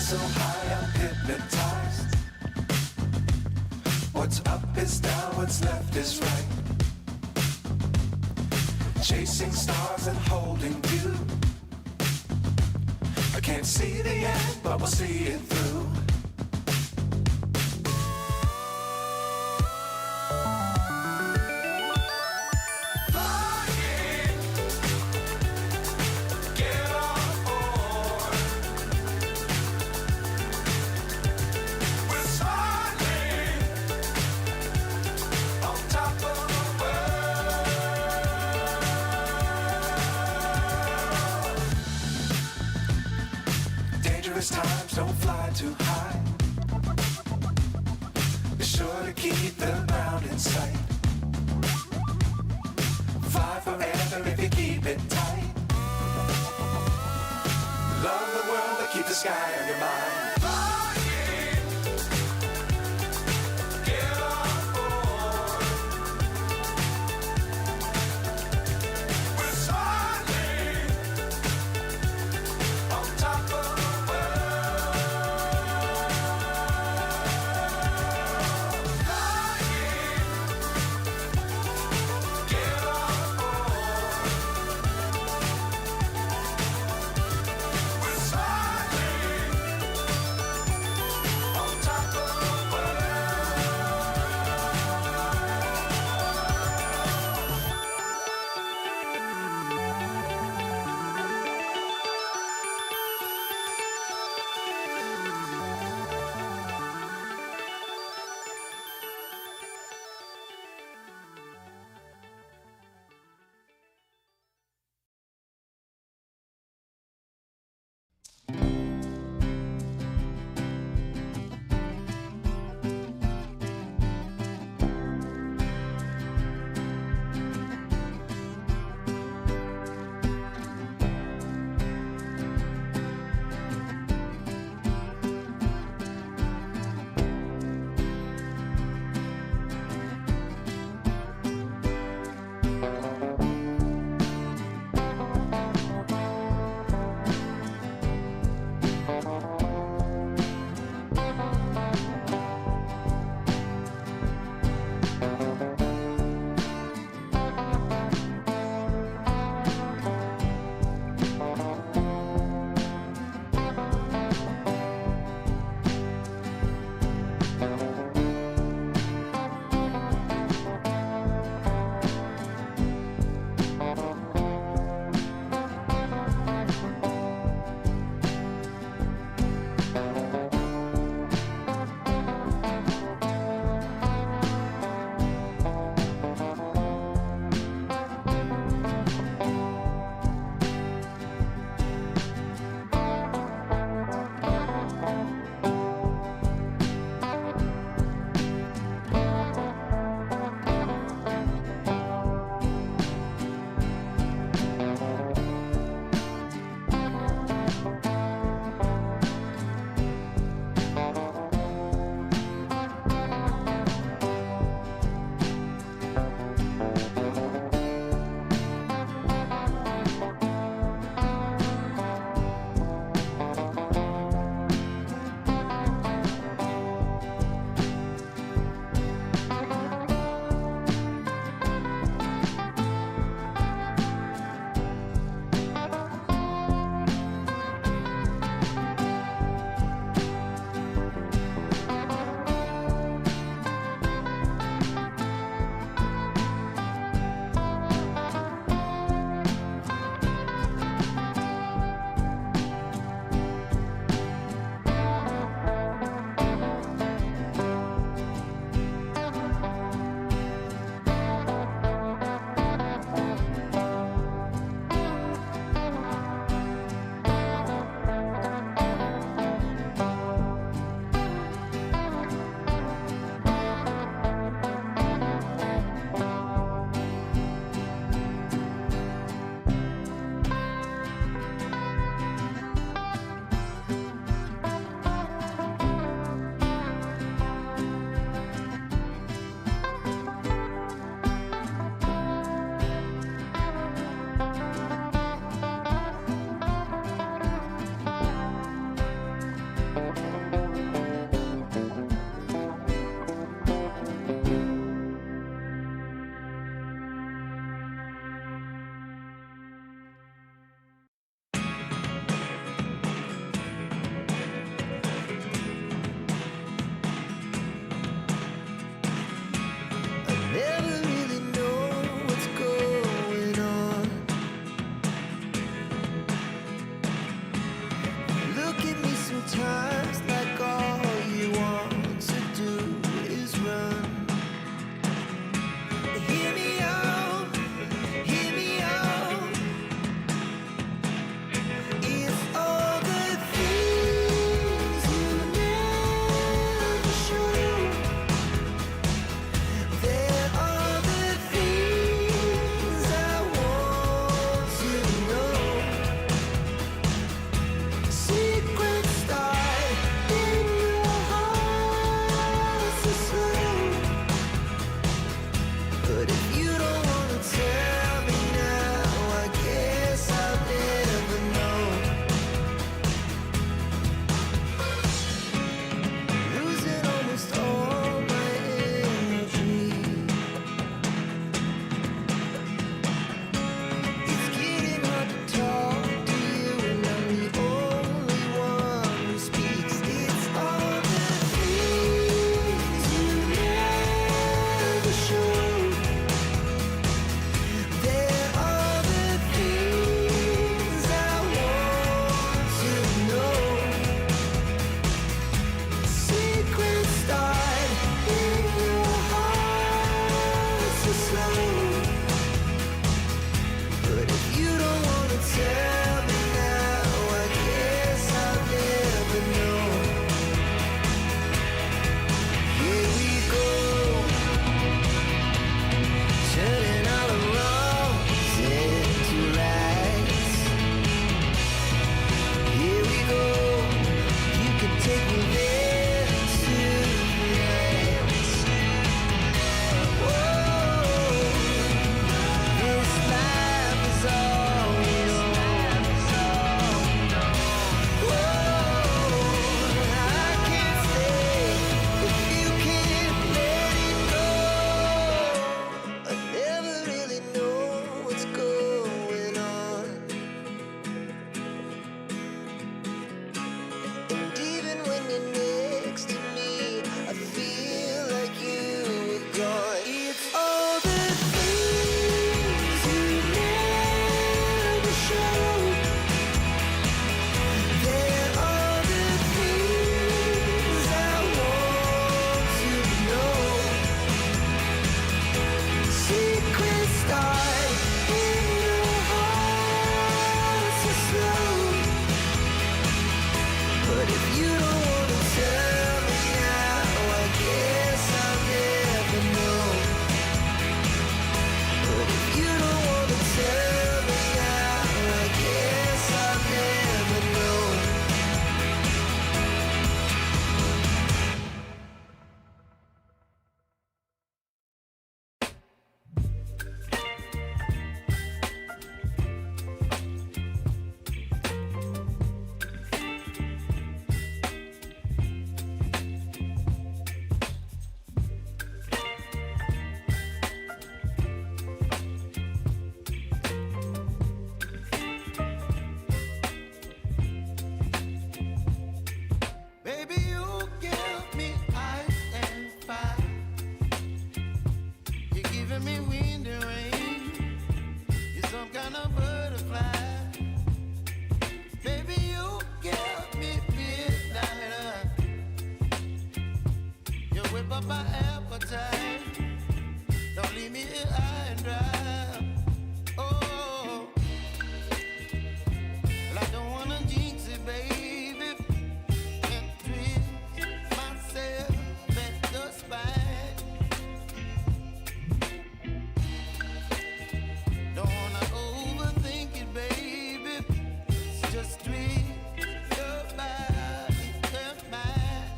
So high I'm hypnotized. What's up is down, what's left is right. Chasing stars and holding you. I can't see the end, but we'll see it through. Times don't fly too high. Be sure to keep the ground in sight. Fly forever if you keep it tight. Love the world but keep the sky on your mind. giving me wind and rain. You're some kind of butterfly. Baby, you give me midnight. You whip up my appetite. Don't leave me here high and dry. Oh, well, I don't wanna jinx it, baby, and twist myself at the spine. Don't wanna overthink it, baby. It's just twist your body and mine.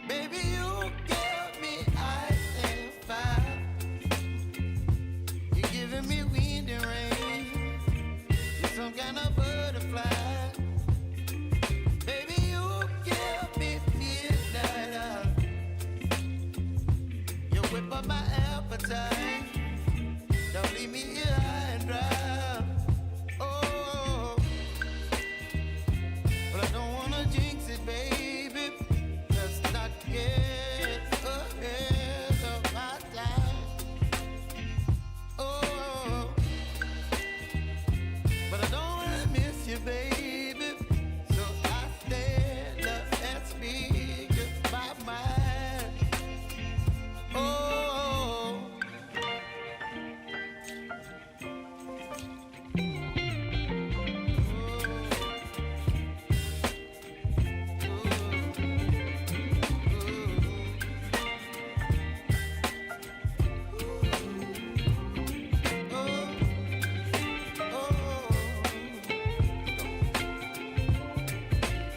Baby, you give me ice and fire. You're giving me wind and rain. You're some kind of butterfly. Baby, you give me midnight. You whip up my appetite. Don't leave me here high and dry. Oh, but I don't wanna jinx it, baby. Let's not get ahead of my time. Oh, but I don't wanna miss you, baby. So I stand up and speak my mind. Oh.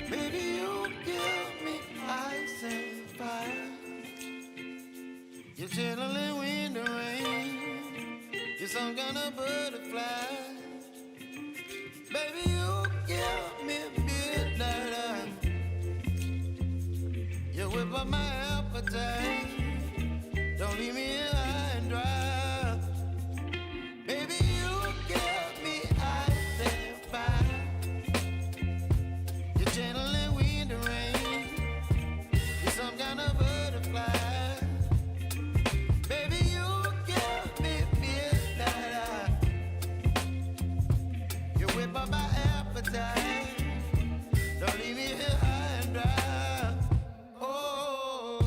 Baby, you give me ice and fire. You're channeling wind and rain. You're some kind of butterfly. Baby, you give me midnight. You whip up my appetite. Don't leave me here high and dry. Baby, you give me ice and fire. You're channeling wind and rain. You're some kind of butterfly. Baby, you give me midnight. You whip up my appetite. Don't leave me here high and dry. Oh,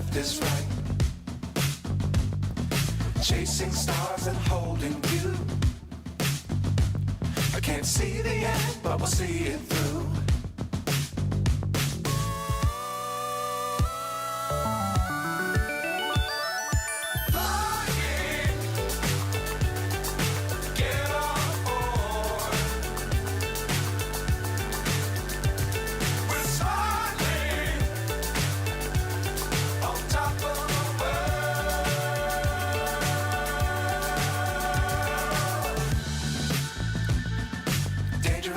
left is right. Chasing stars and holding you. I can't see the end, but we'll see it through.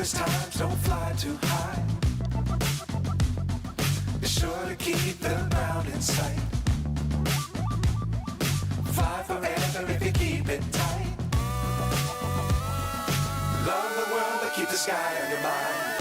Times don't fly too high. Be sure to keep the ground in sight. Fly forever if you keep it tight. Love the world, but keep the sky on your mind.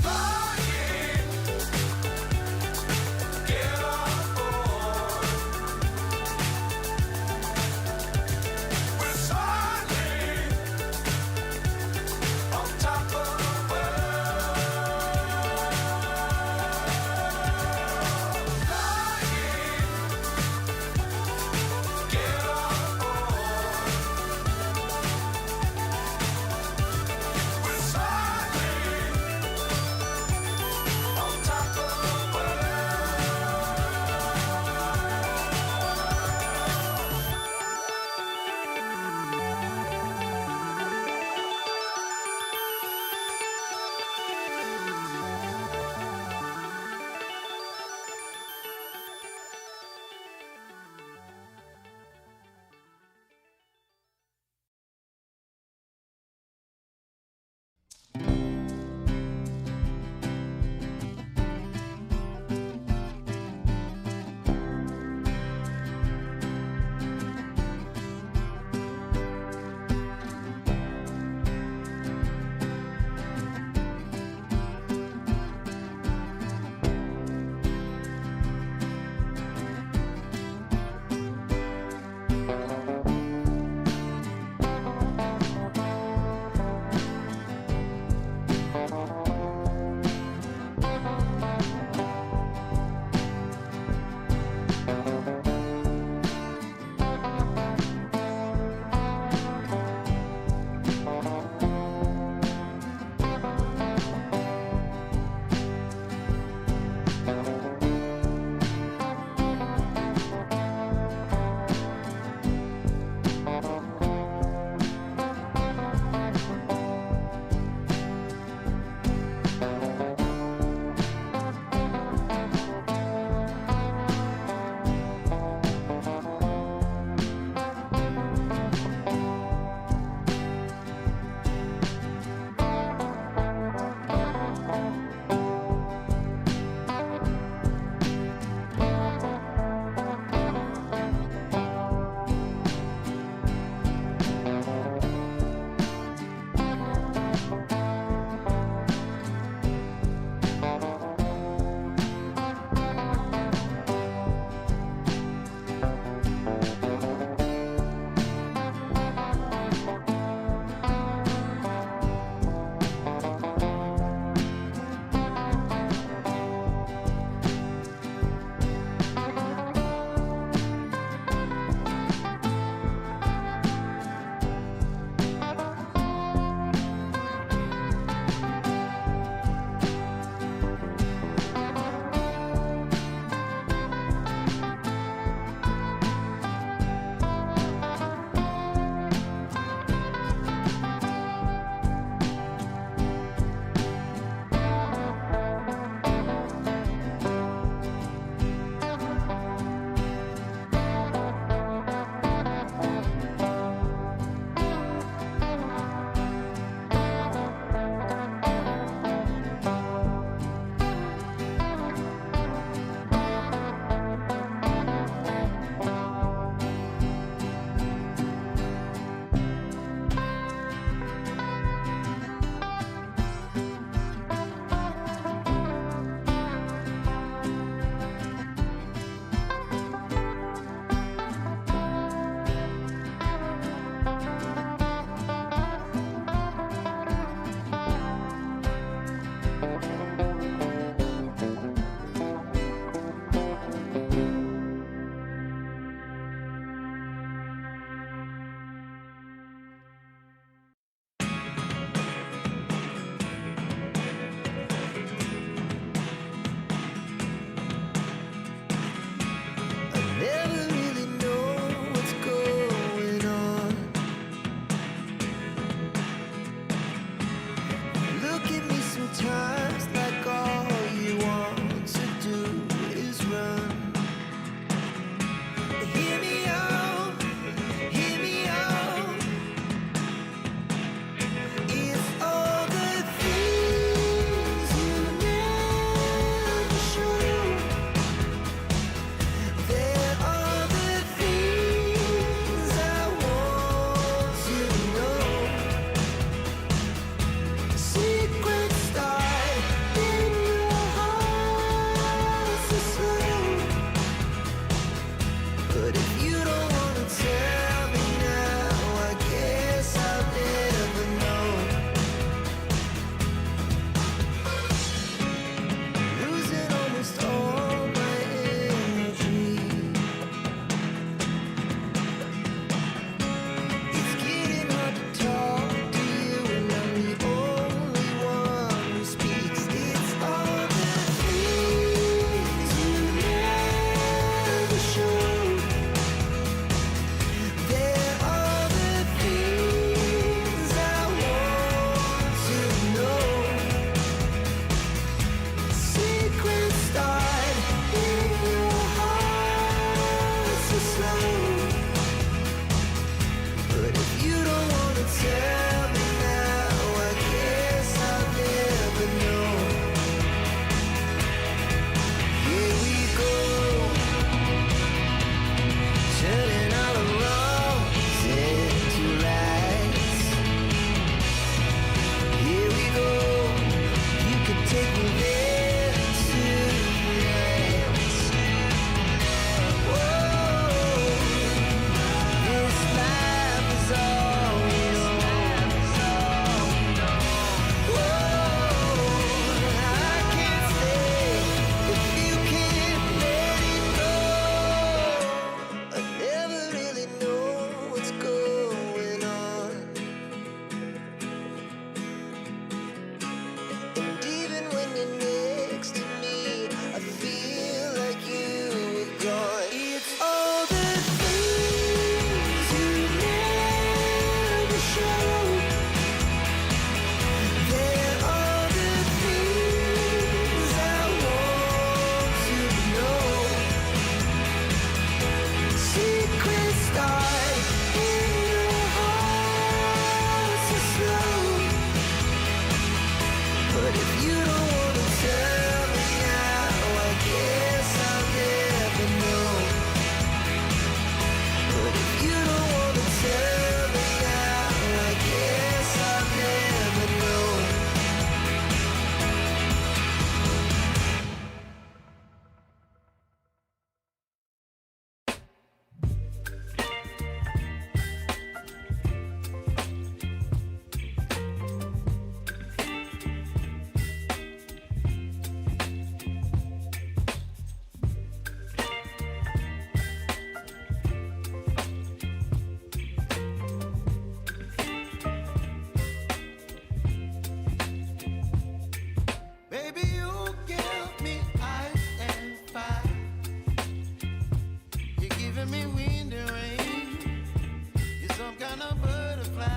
kind of butterfly.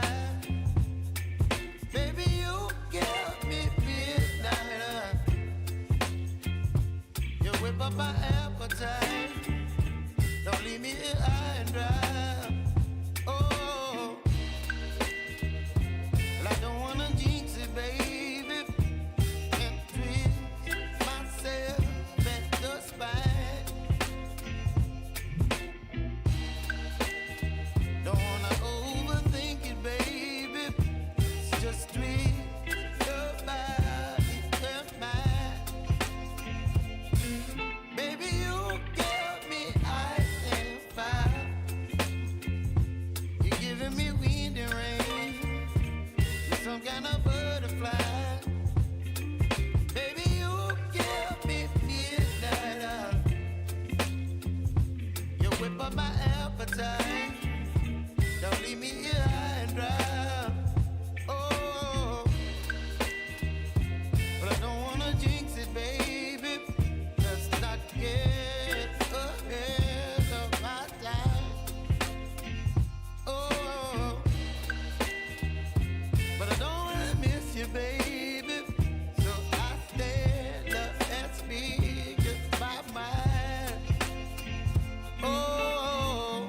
Baby, you give me midnight. You whip up my appetite. Don't leave me here high and dry. Oh, well, I don't wanna jinx it, baby, and twist myself at the spine. Don't wanna overthink it, baby. It's just twist your body and mine. Baby, you give me ice and fire. You're giving me wind and rain. You're some kind of butterfly. Baby, you give me midnight. You whip up my appetite. Don't leave me here high and dry. Oh, but I don't wanna jinx it, baby. Let's not get ahead of my time. Oh, but I don't wanna miss you, baby. So I stand up and speak my mind. Oh.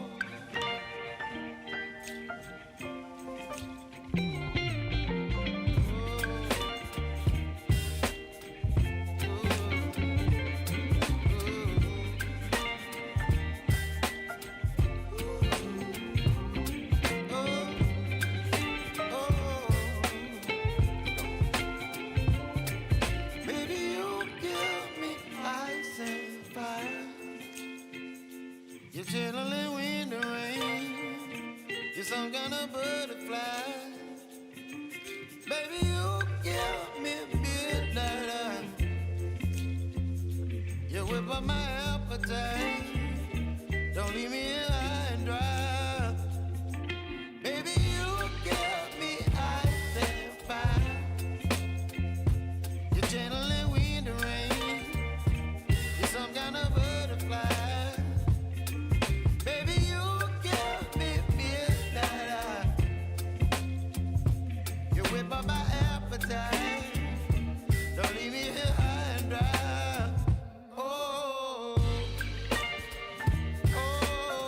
Baby, you give me ice and fire. You're chilling wind and rain. You're some kind of butterfly. Baby, you give me midnight. You whip up my appetite. Don't leave me here high and dry. Baby, you give me ice and fire. You're channeling wind and rain. You're some kind of butterfly. Baby, you give me midnight. You whip up my appetite. Don't leave me here high and dry. Oh, oh,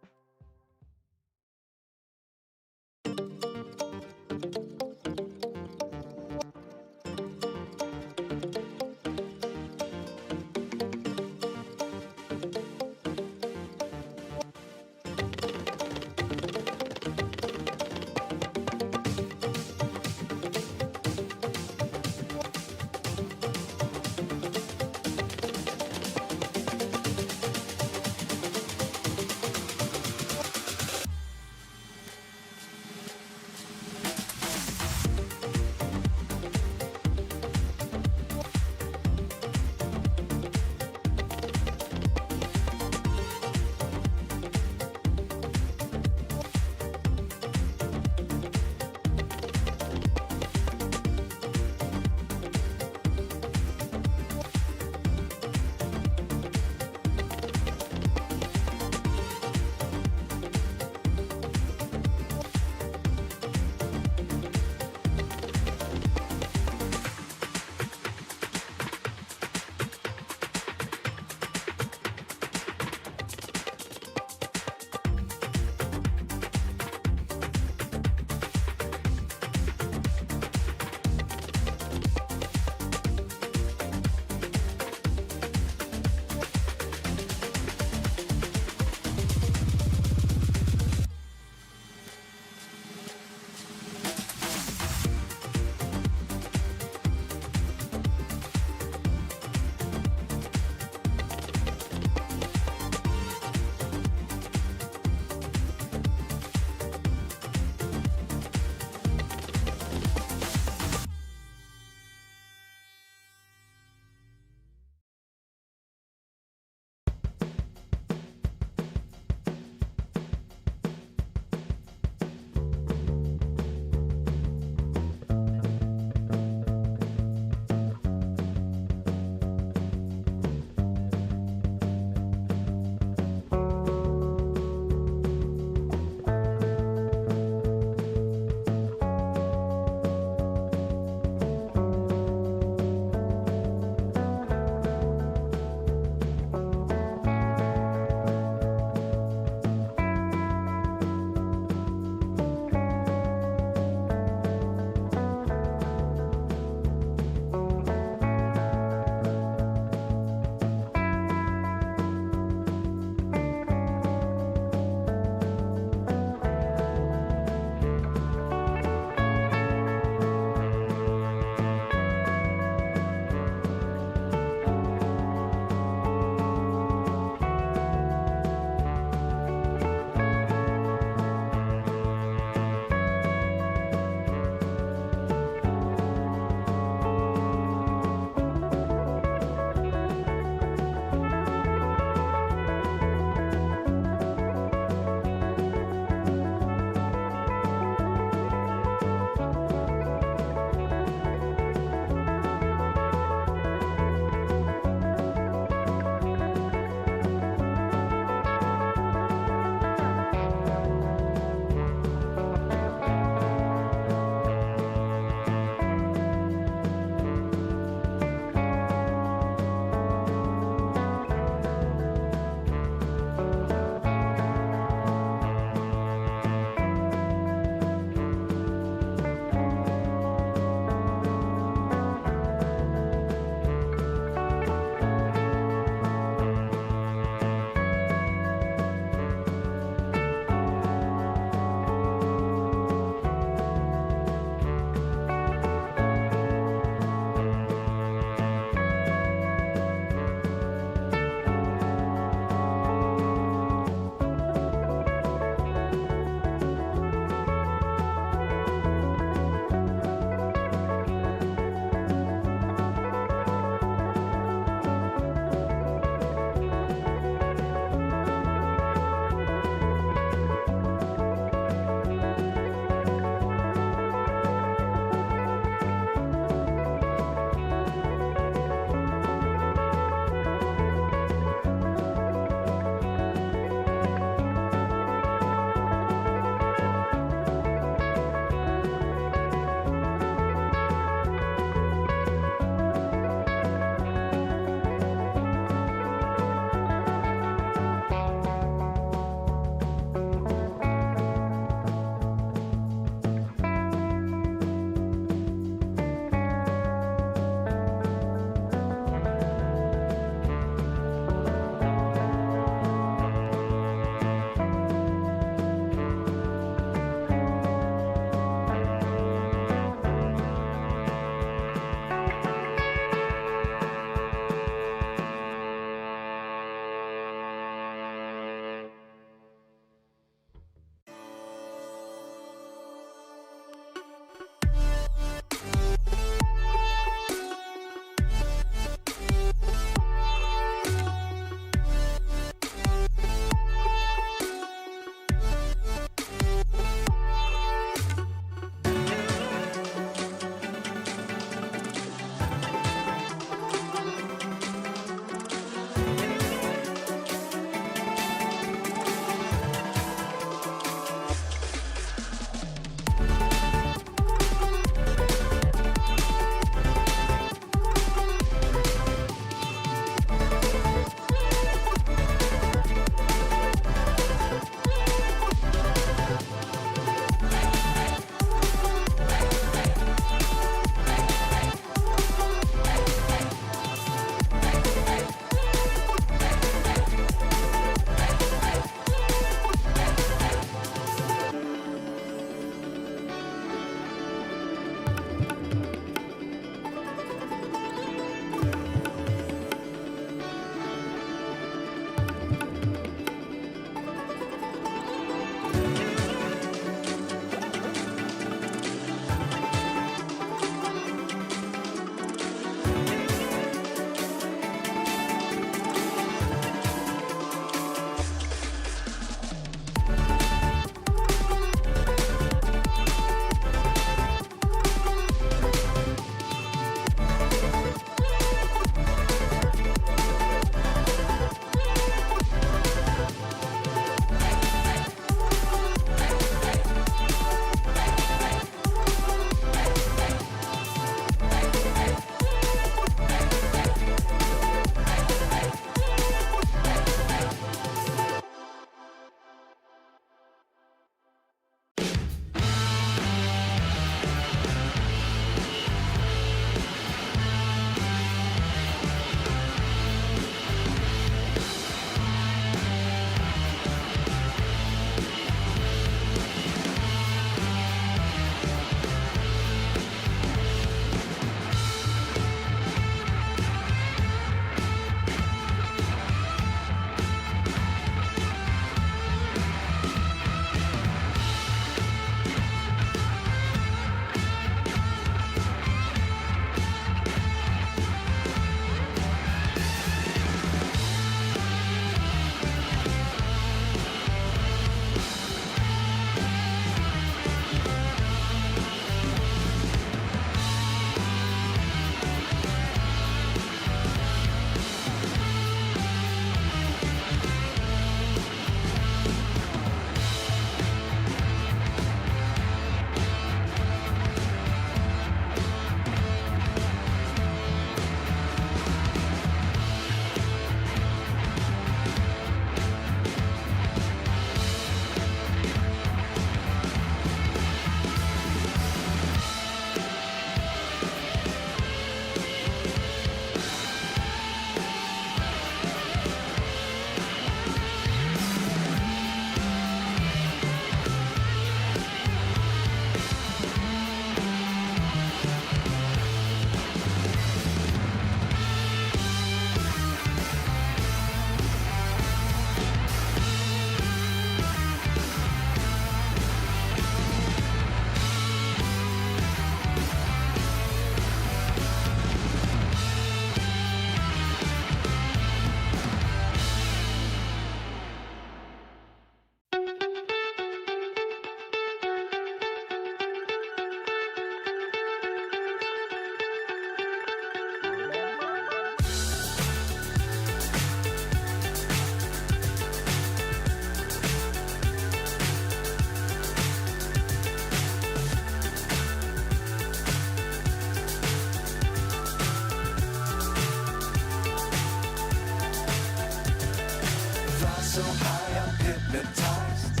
so high I'm hypnotized.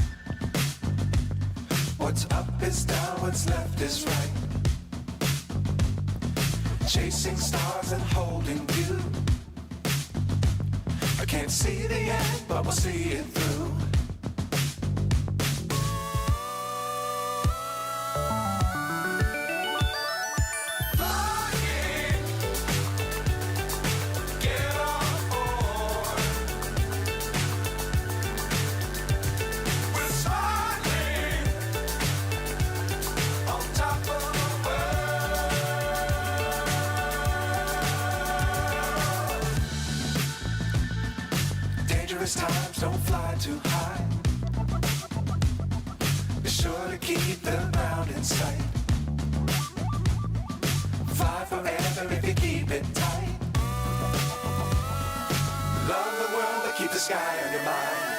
What's up is down, what's left is right. Chasing stars and holding you. I can't see the end, but we'll see it through. Times don't fly too high. Be sure to keep the ground in sight. Fly forever if you keep it tight. Love the world, but keep the sky on your mind.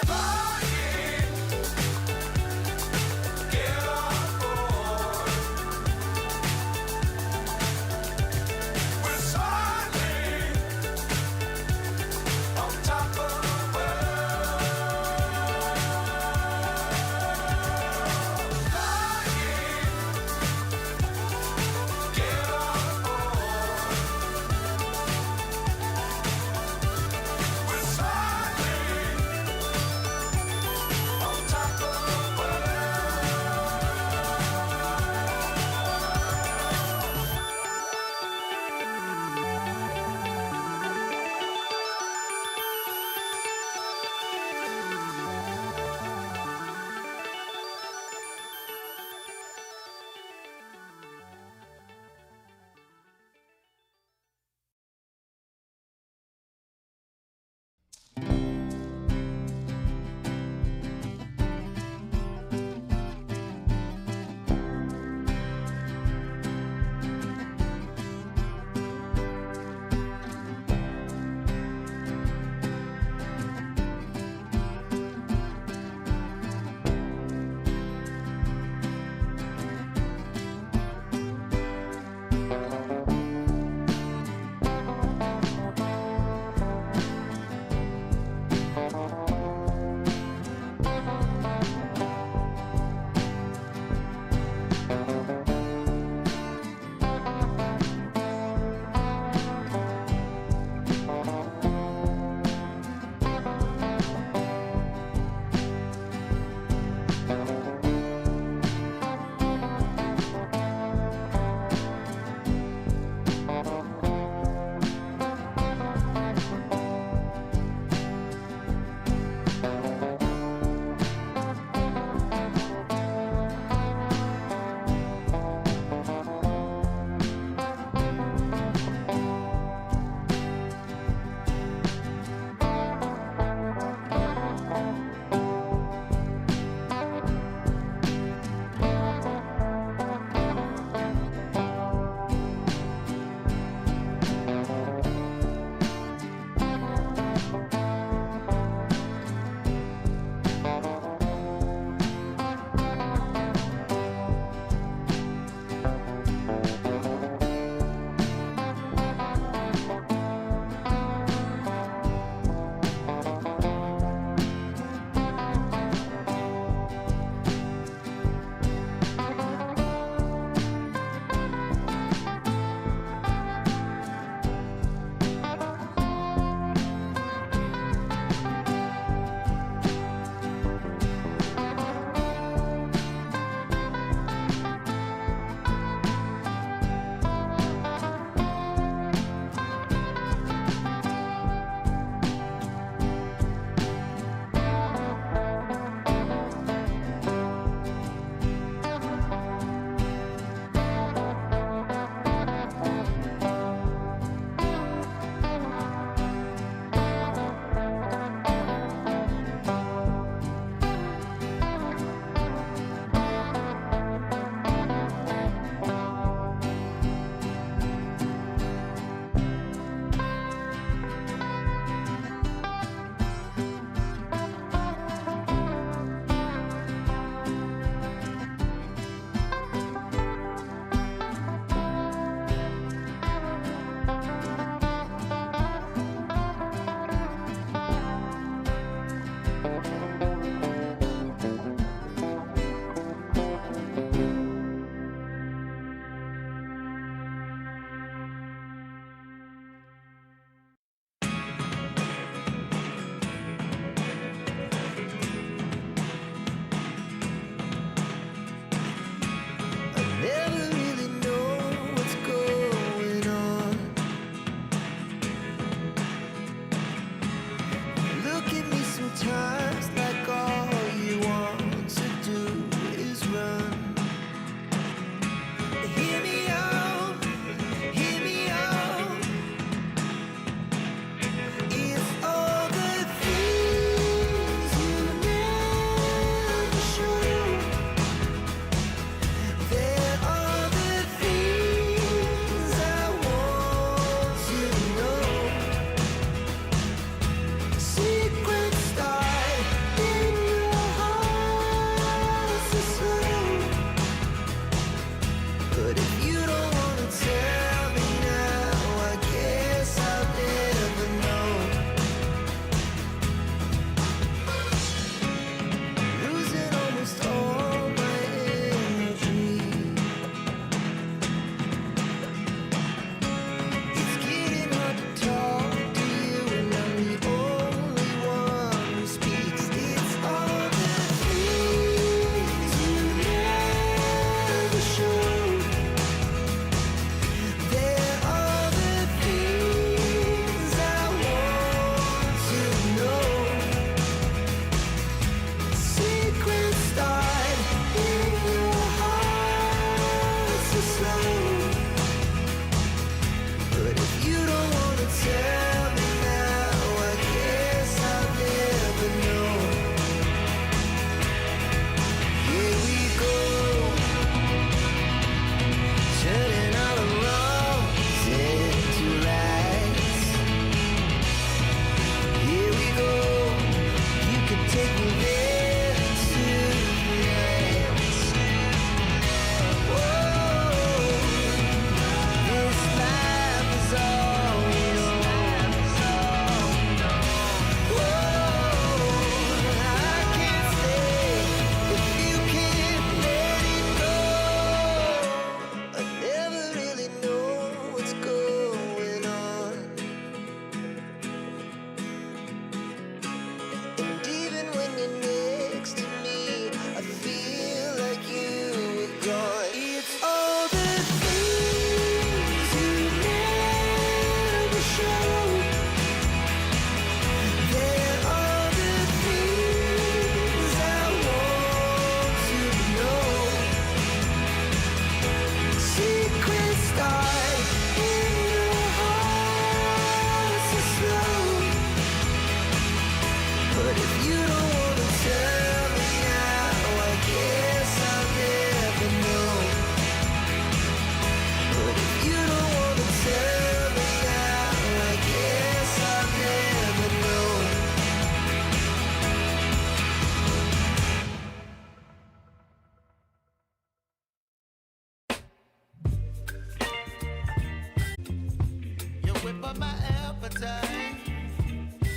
whip up my appetite.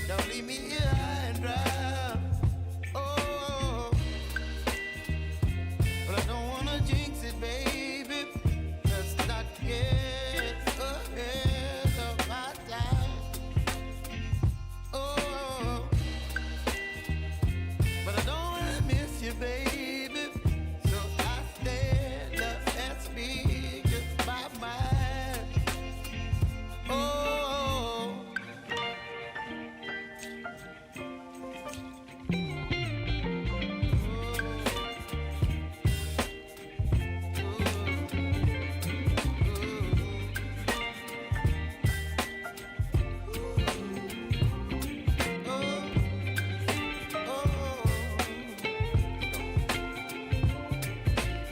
Don't leave me here high and dry. Oh, but I don't wanna jinx it, baby. Let's not get ahead of my time. Oh, but I don't wanna miss you, baby. So I stand up and speak just my mind. Oh.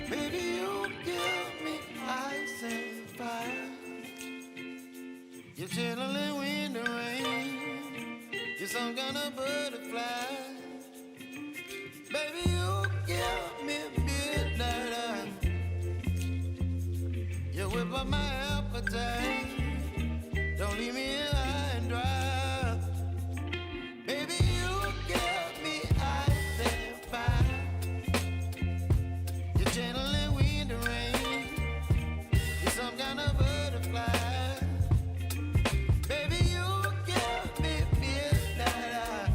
Baby, you give me ice and fire. You're channeling wind and rain. You're some kind of butterfly. Baby, you give me midnight oil. You whip up my appetite. Don't leave me here high and dry. Baby, you give me ice and fire. You're channeling wind and rain. You're some kind of butterfly. Baby, you give me midnight oil.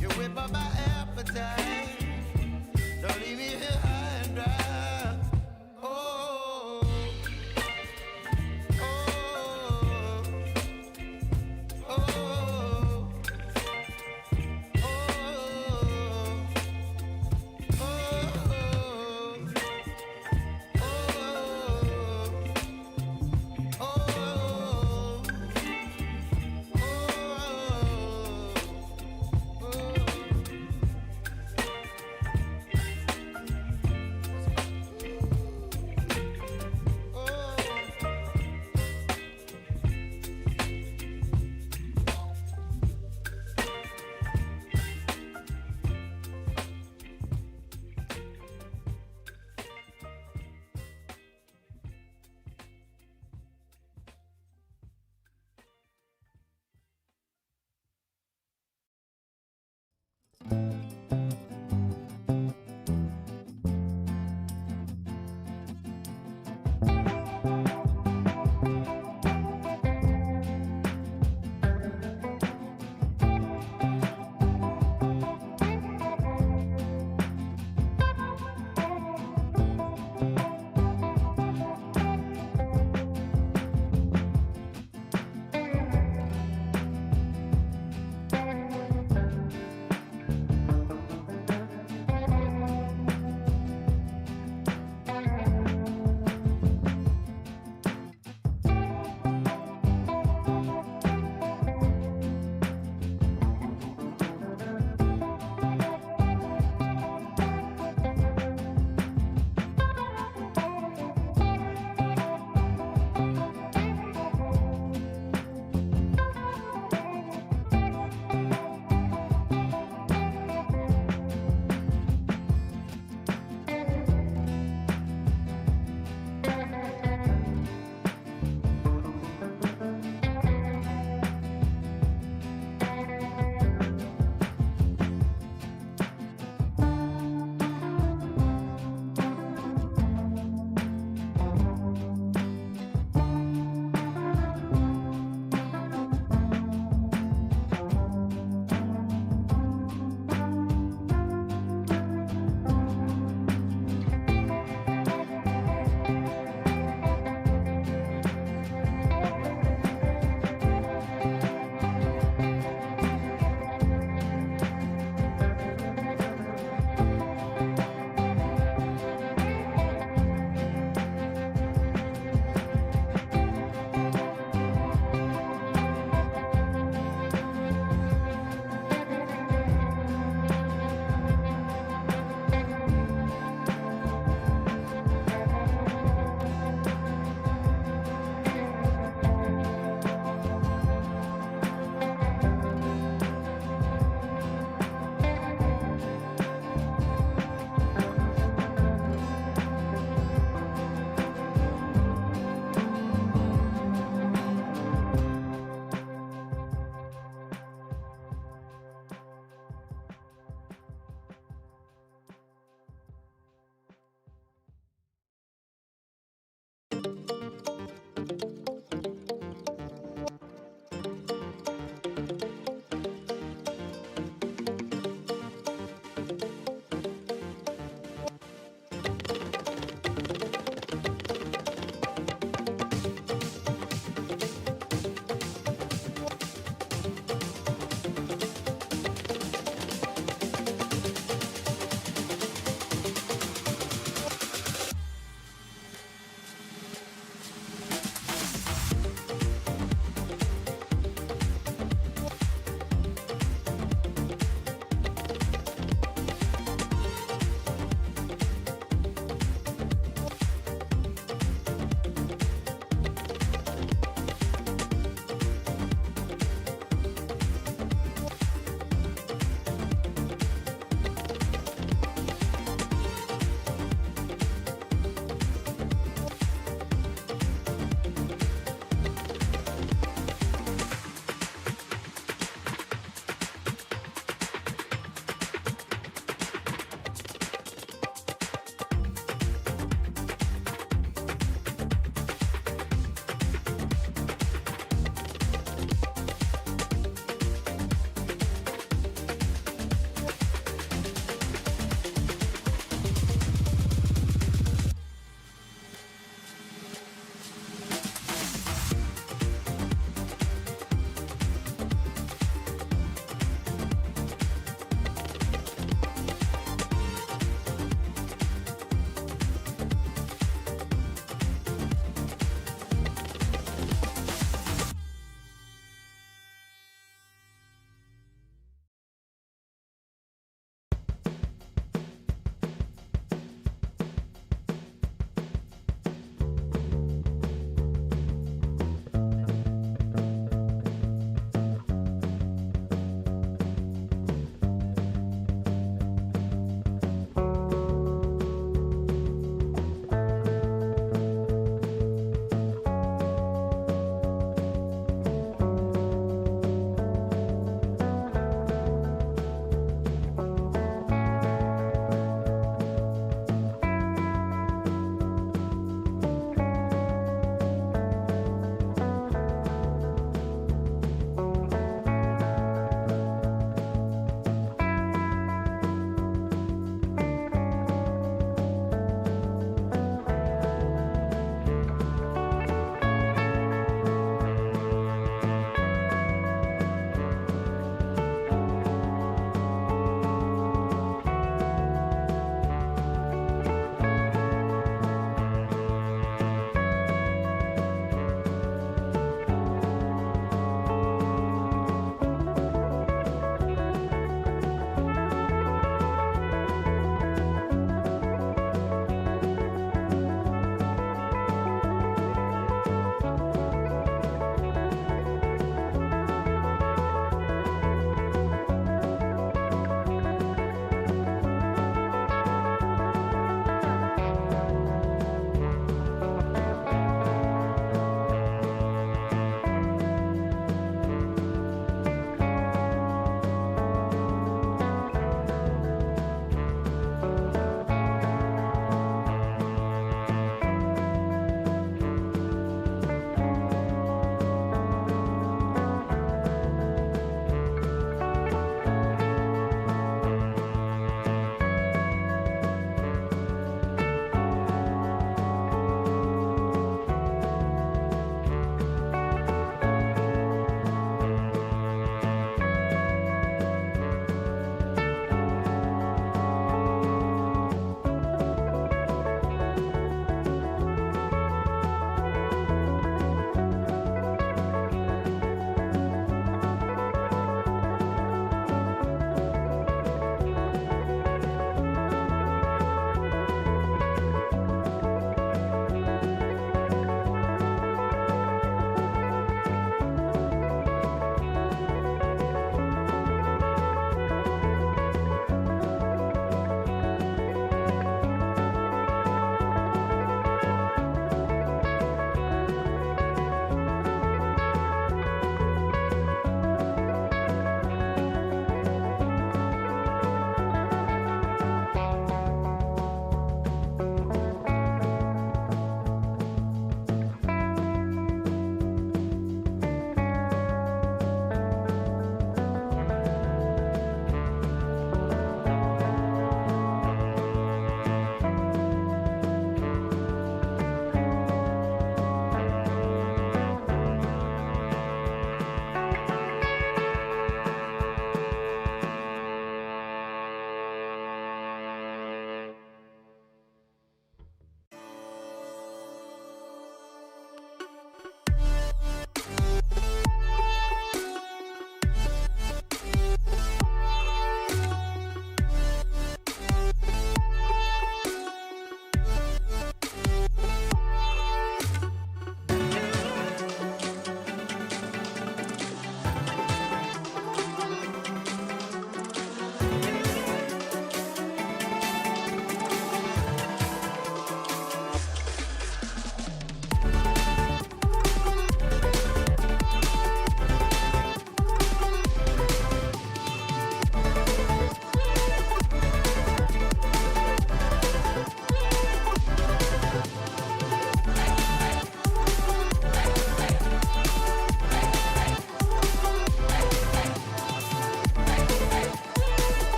You whip up my appetite. Don't leave me here high and dry. Oh.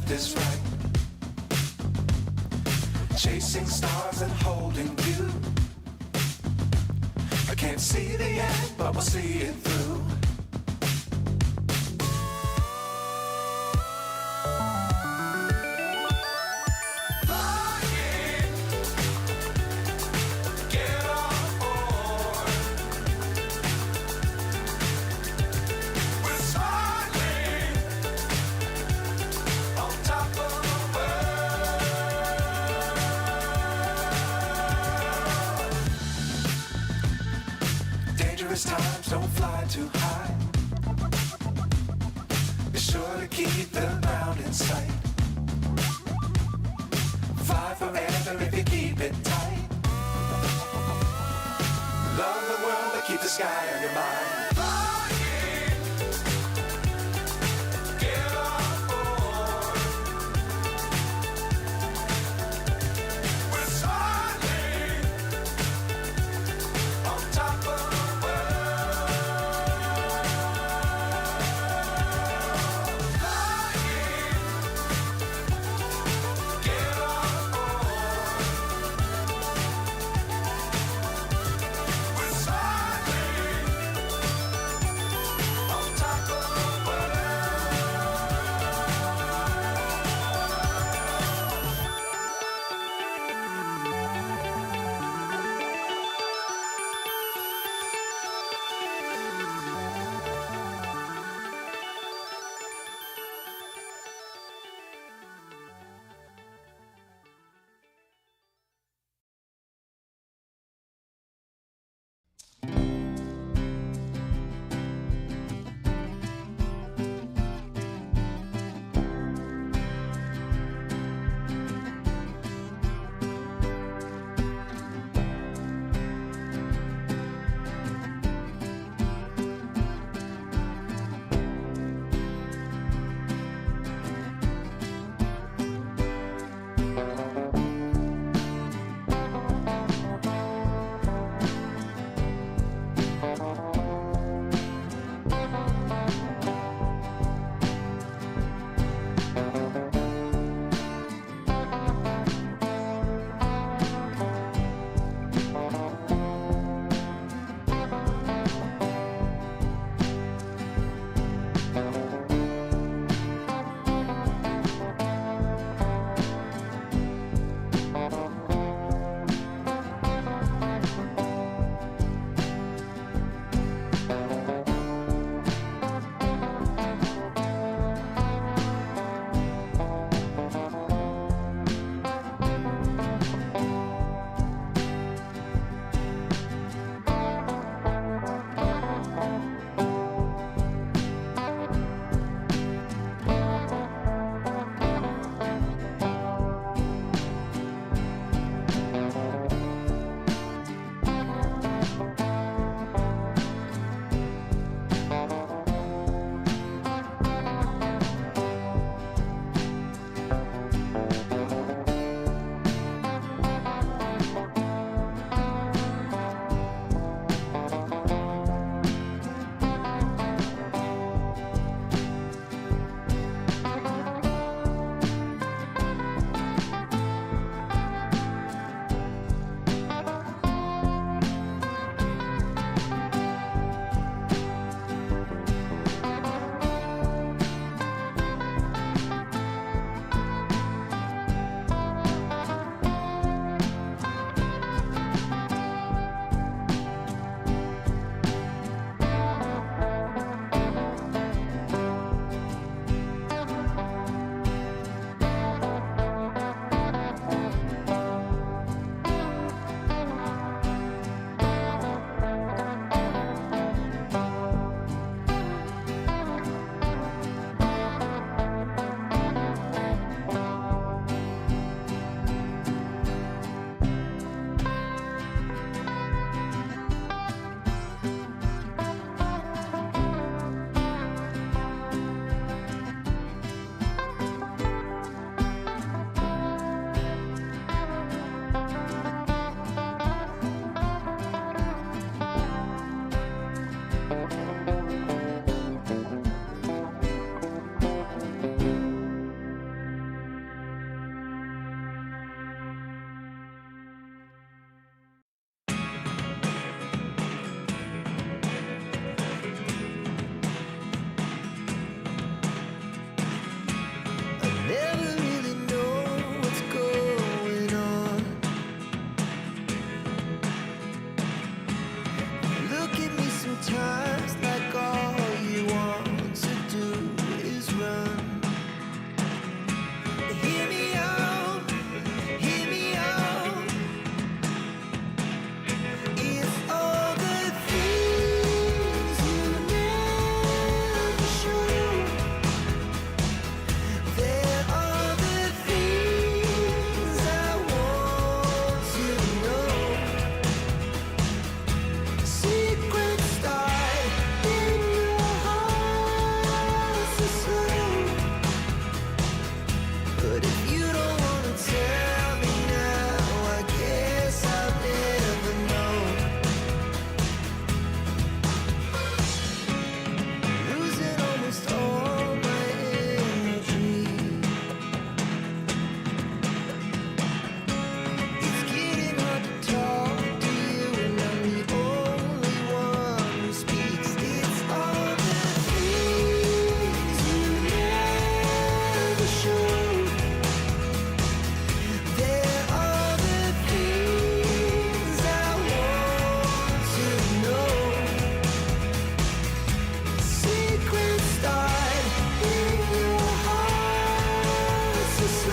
left is right. Chasing stars and holding you. I can't see the end, but we'll see it through. Times don't fly too high. Be sure to keep the ground in sight. Fly forever if you keep it tight. Love the world, but keep the sky on your mind.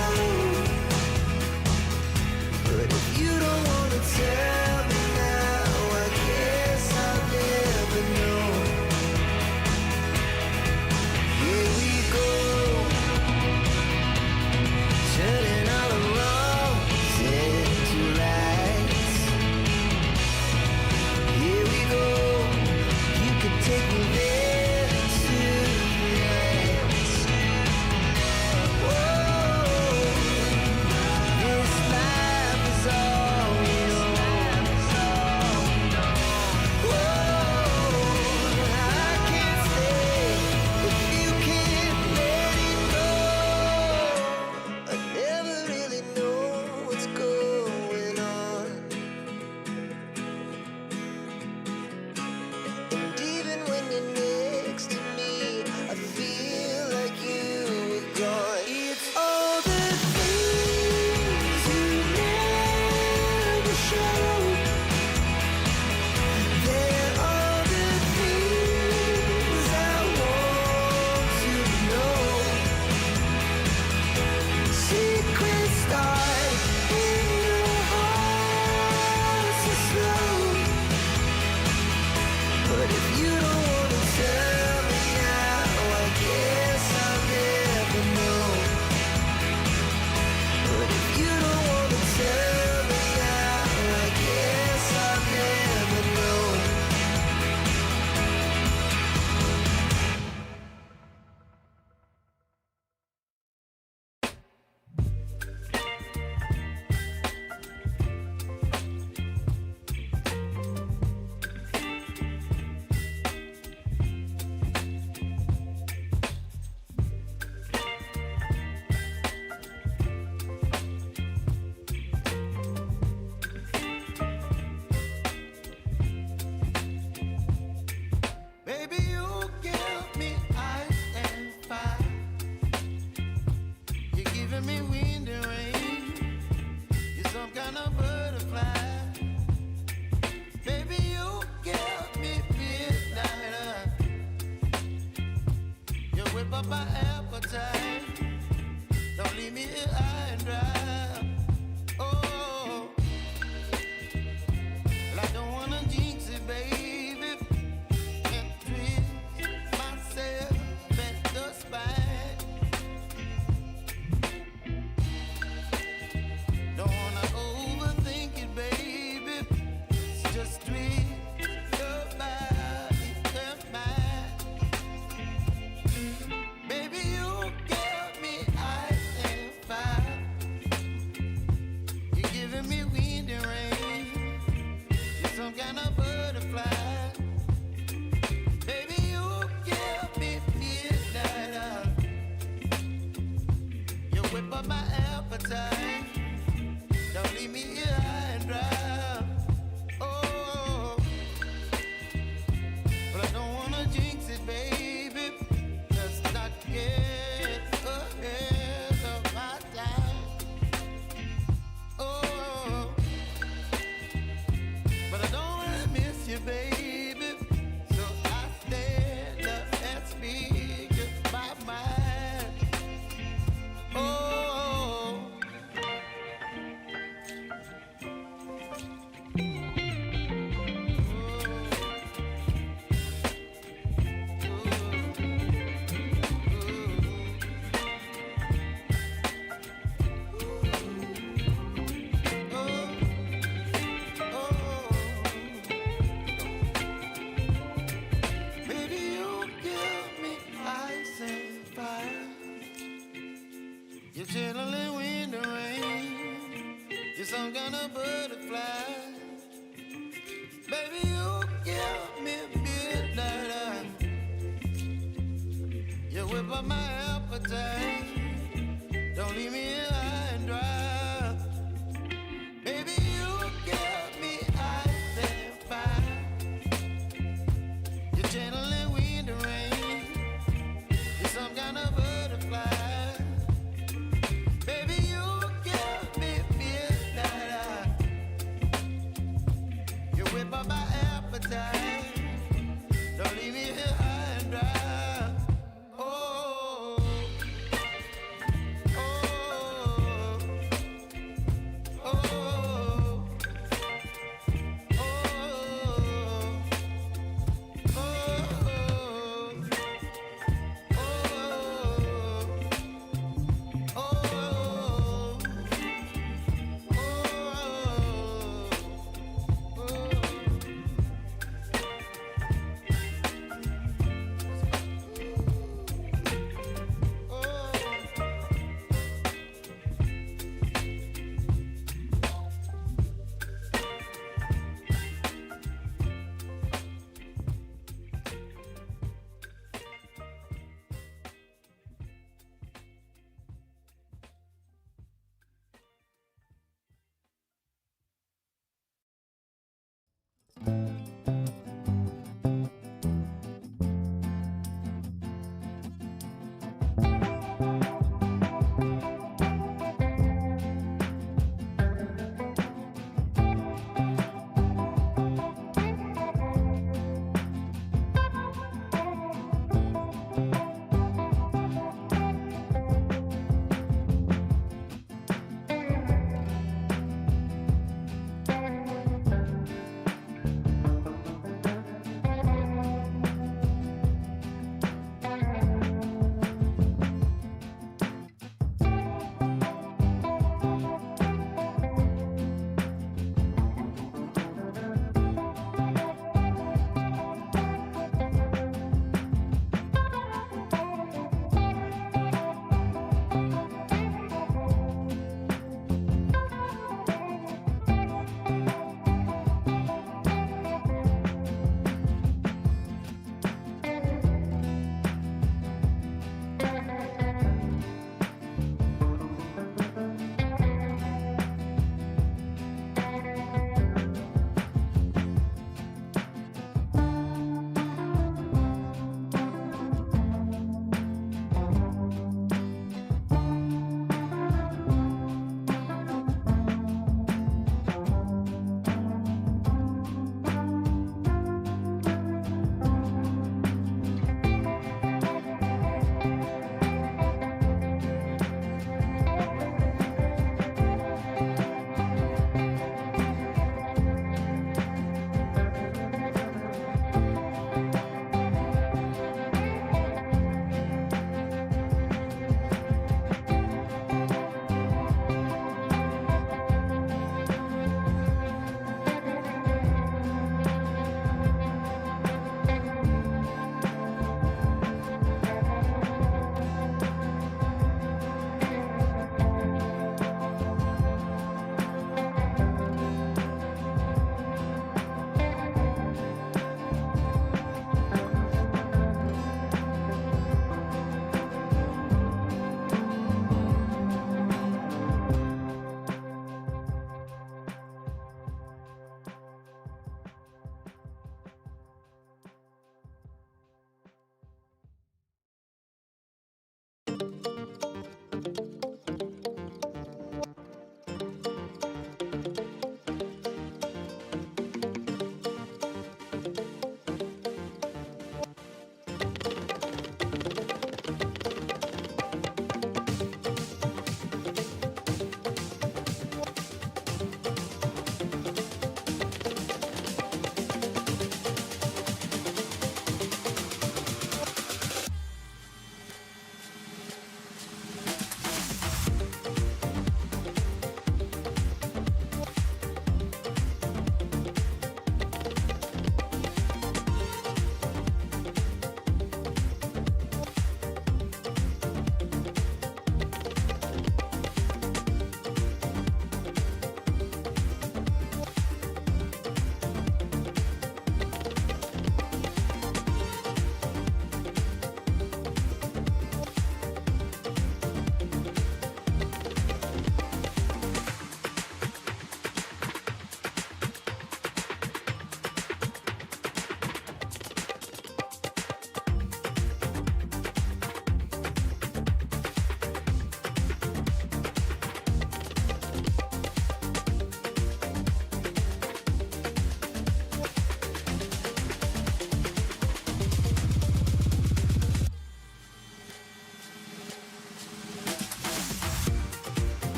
slow. But if you don't wanna tell me now, I guess I'll never know. Here we go, turning all the wrongs into rights. Here we go, you could take me there tonight. Whoa, this life is all we know. Whoa, I can't stay if you can't let it go. I never really know what's going on. And even when you're next to me, I feel like you were gone. It's all the things you never show. They're all the things I want to know. Secrets start in your heart so slow. But if you don't wanna tell me now, I guess I'll never know. But if you don't wanna tell me now, I guess I'll never know. Baby, you give me ice and fire. You're giving me wind and rain. You're some kind of butterfly. Baby, you give me midnight. You whip up my appetite. Don't leave me here high and dry. Oh, well, I don't wanna jinx it, baby. Can't twist myself at the spine. Don't wanna overthink it, baby. It's just twist your body and mine. Baby, you give me ice and fire. You're giving me wind and rain. You're some kind of butterfly. Baby, you give me midnight. You whip up my appetite. Don't leave me here high and dry. Oh, but I don't wanna jinx it, baby. Let's not get ahead of my time. Oh, but I don't wanna miss you, baby. So I stand up and speak my mind. Oh. Baby, you give me ice and fire. You're channeling wind and rain. You're some kind of butterfly. Baby, you give me midnight. You whip up my appetite. Don't leave me here high and dry. Baby, you give me ice and fire. You're channeling wind and rain. You're some kind of butterfly. Baby, you give me midnight. You whip up my appetite. Don't leave me here high and dry. Oh, oh.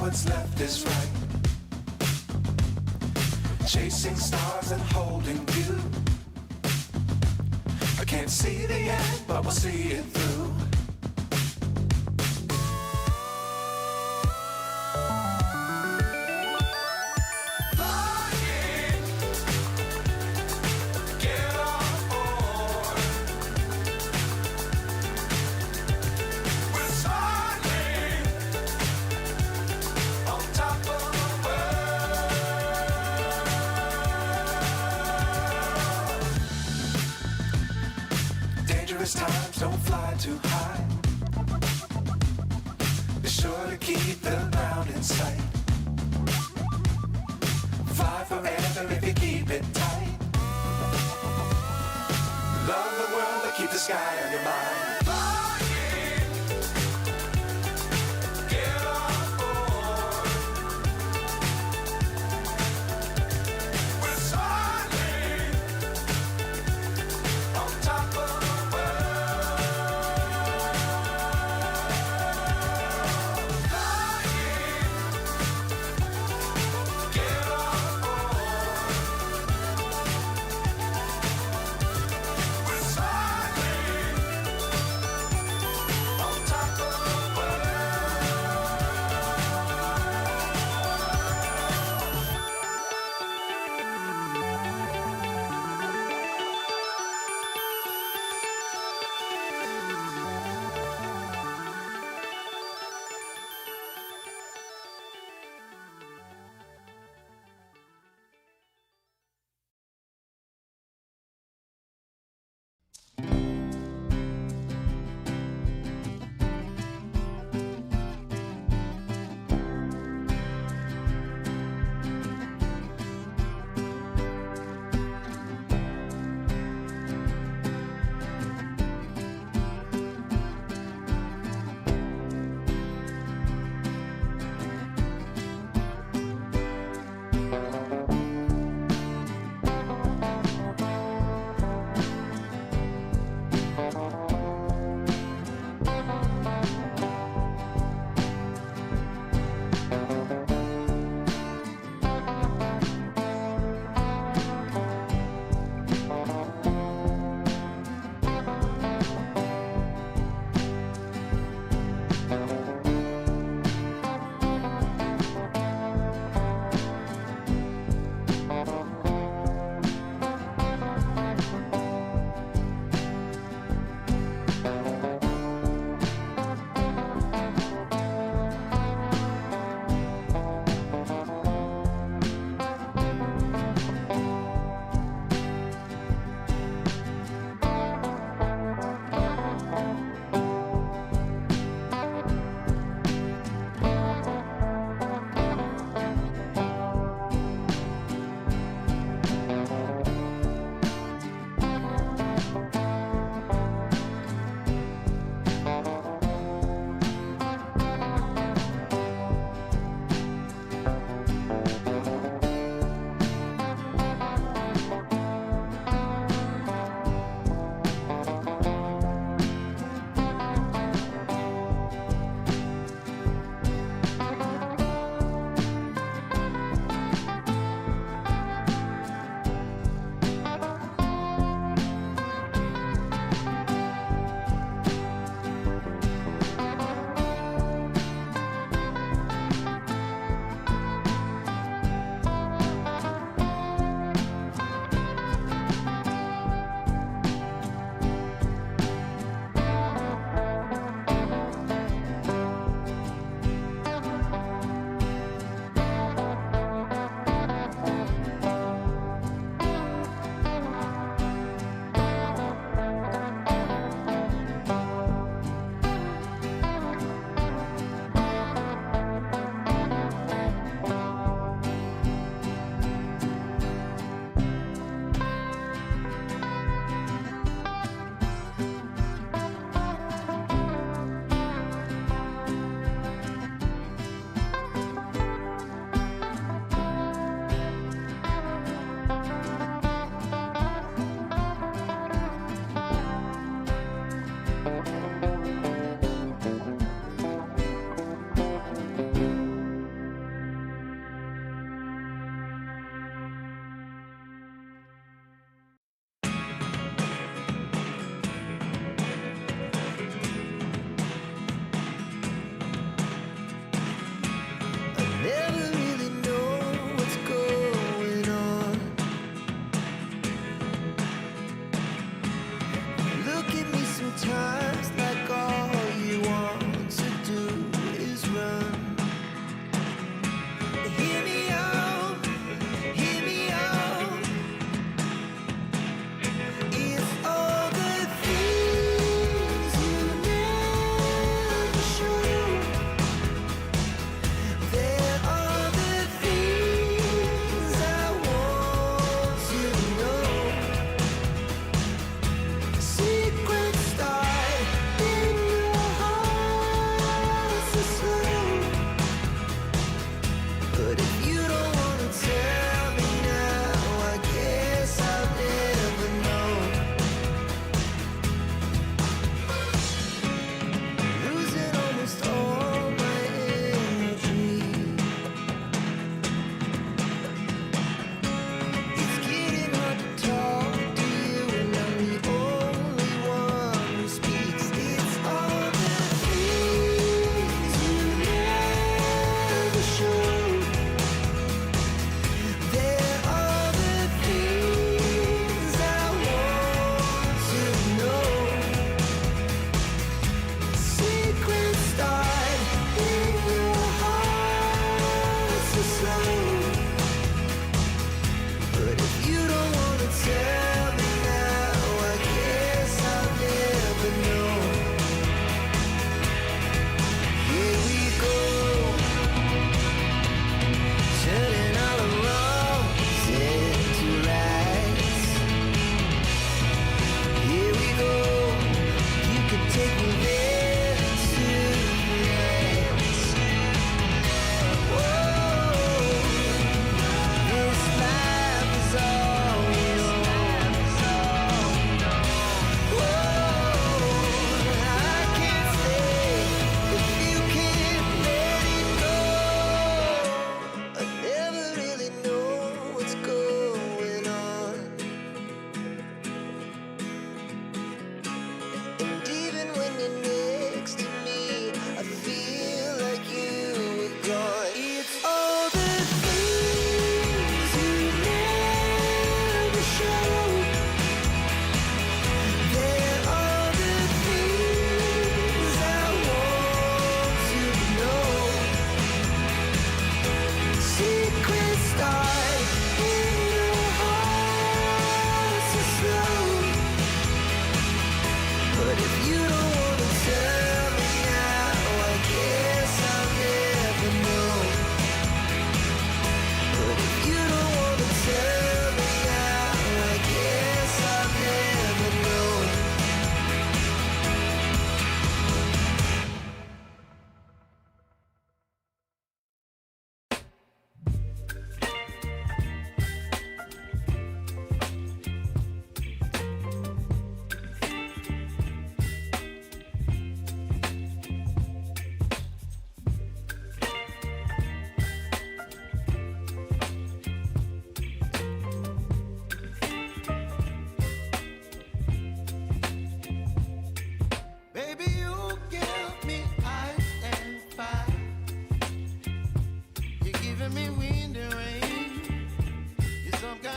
what's left is right. Chasing stars and holding you. I can't see the end, but we'll see it through. Times don't fly too high. Be sure to keep the ground in sight. Fly forever if you keep it tight. Love the world, but keep the sky on your mind.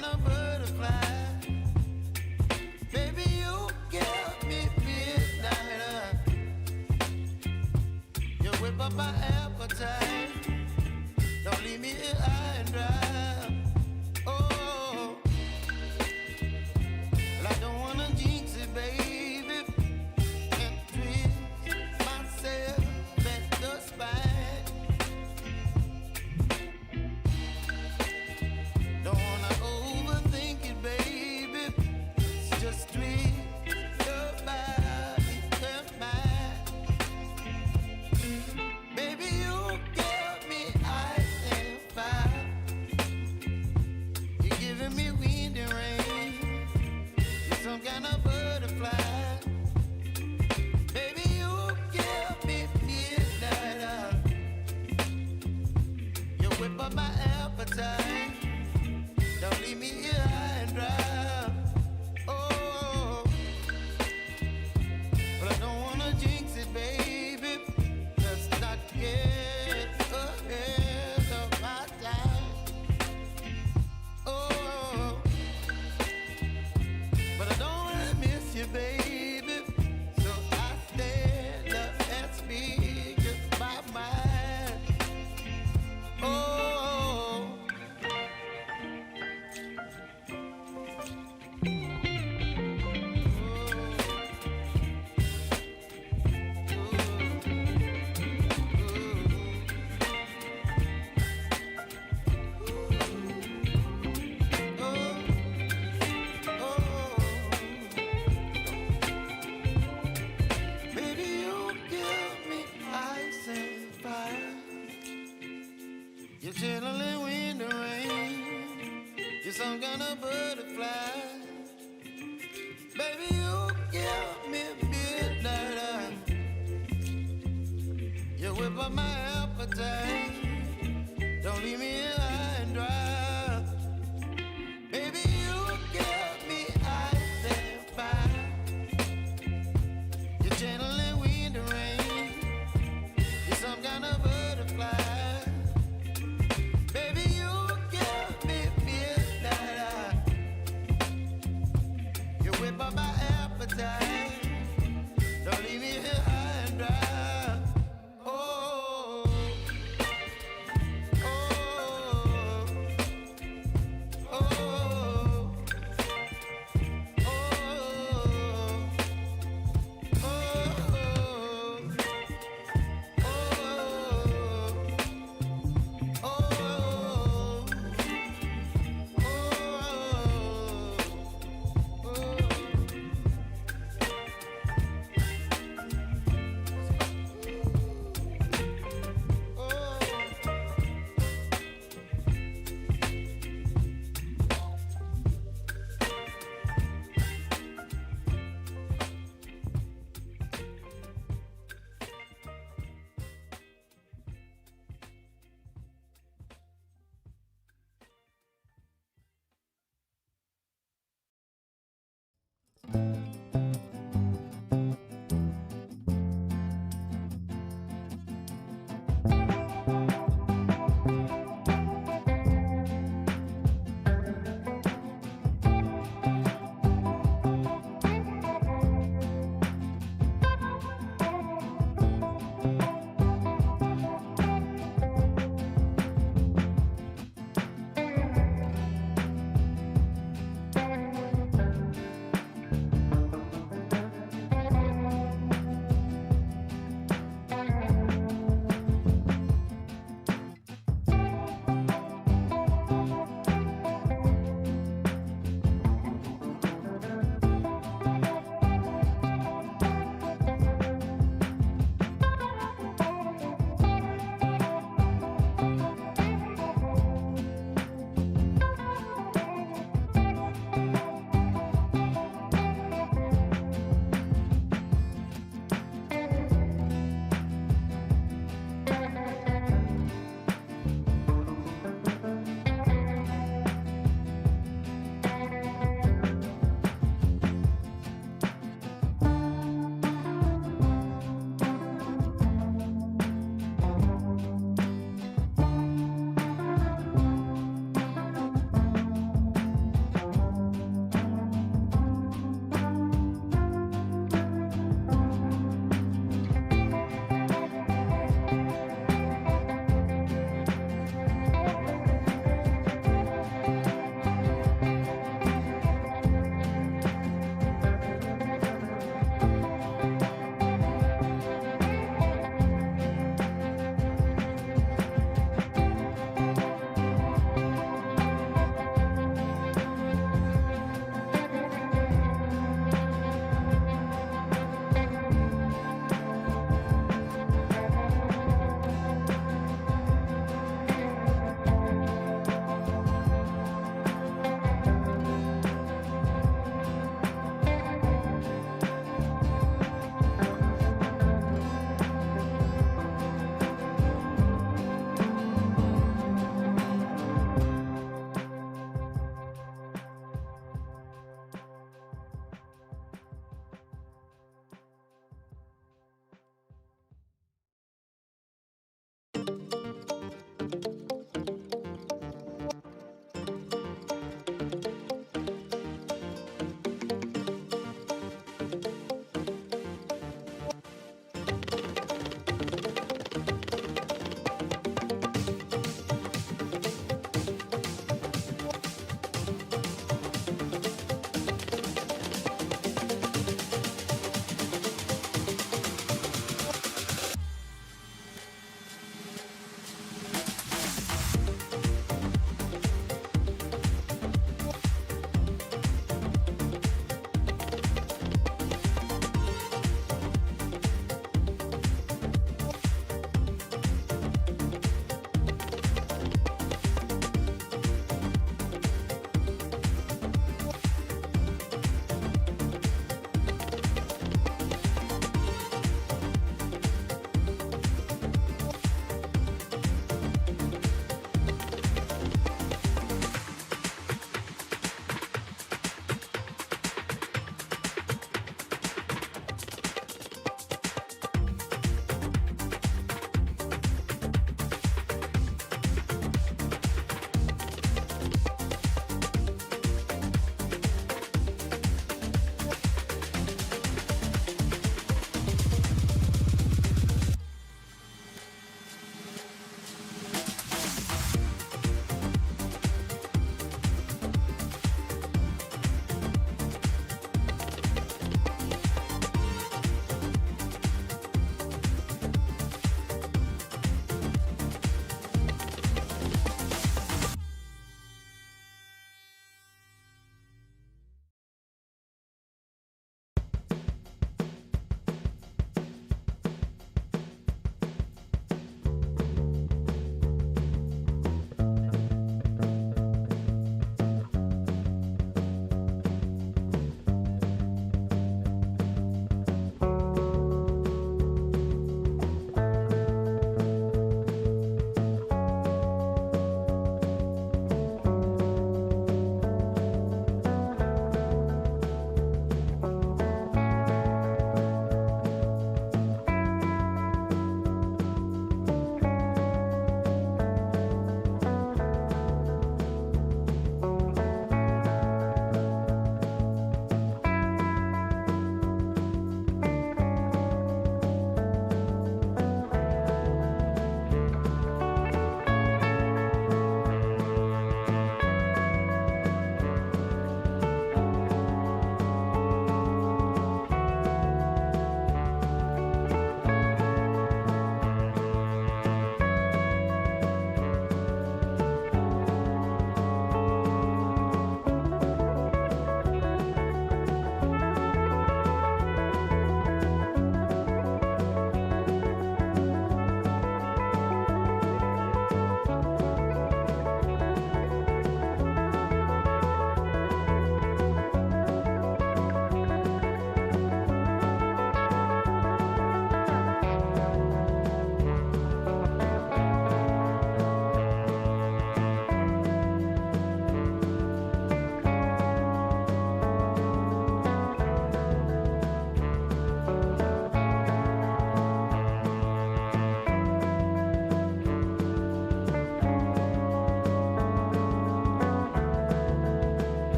kind of butterfly. Baby, you give me midnight. You whip up my appetite. Don't leave me here high and dry. Oh, well, I don't wanna jinx it, baby, and twist myself at the spine. Don't wanna overthink it, baby. It's just twist your body and mine. Baby, you give me ice and fire. You're giving me wind and rain. You're some kind of butterfly. Baby, you give me midnight. You whip up my appetite. Don't leave me here high and dry. Oh, but I don't wanna jinx it, baby. Let's not get ahead of my time. Oh, but I don't wanna miss you, baby. So I stand up and speak my mind. Oh. Baby, you give me ice and fire. You're channeling wind and rain. You're some kind of butterfly. Baby, you give me midnight. You whip up my appetite. Don't leave me here high and dry. Baby, you give me ice and fire. You're channeling wind and rain. You're some kind of butterfly. Baby, you give me midnight. You whip up my appetite. Don't leave me here high and dry. Oh, oh,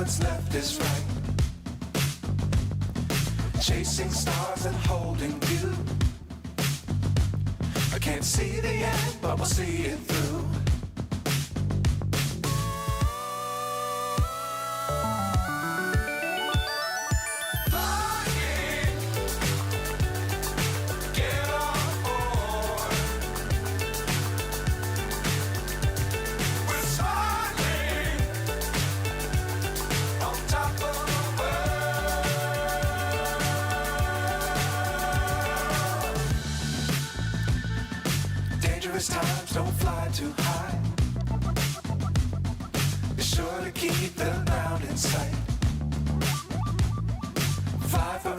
what's left is right. Chasing stars and holding you. I can't see the end, but we'll see it through. Times don't fly too high. Be sure to keep the ground in sight. Fly for